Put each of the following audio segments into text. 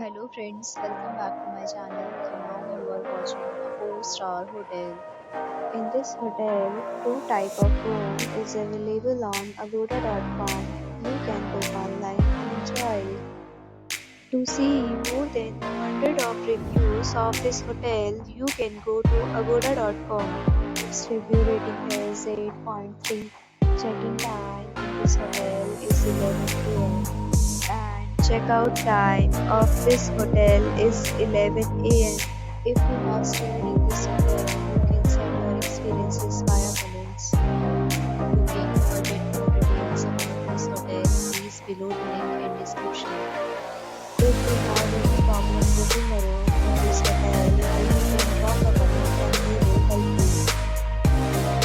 Hello friends, welcome back to my channel and now you are watching a 4-star hotel. In this hotel, two type of room is available on agoda.com. You can book online and enjoy it. To see more than 100 of reviews of this hotel, you can go to agoda.com. Its review rating is 8.3. Check-in time in this hotel is 11 a.m. and checkout time of this hotel is 11 a.m. If you have stayed in this hotel, you can share your experiences via comments. Booking budget or details about this hotel, please below the link in description. If you have any problem booking a room in this hotel, you can drop a comment and we will help you.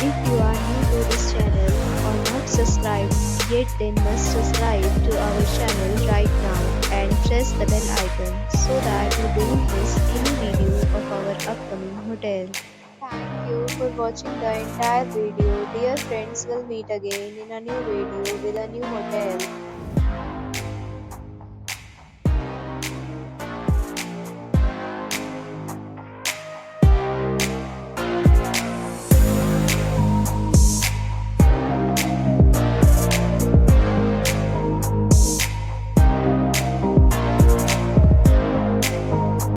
If you are new to this channel or not subscribed yet, then must subscribe to our channel right now and press the bell icon so that you don't miss any video of our upcoming hotel. Thank you for watching the entire video. Dear friends, will meet again in a new video with a new hotel.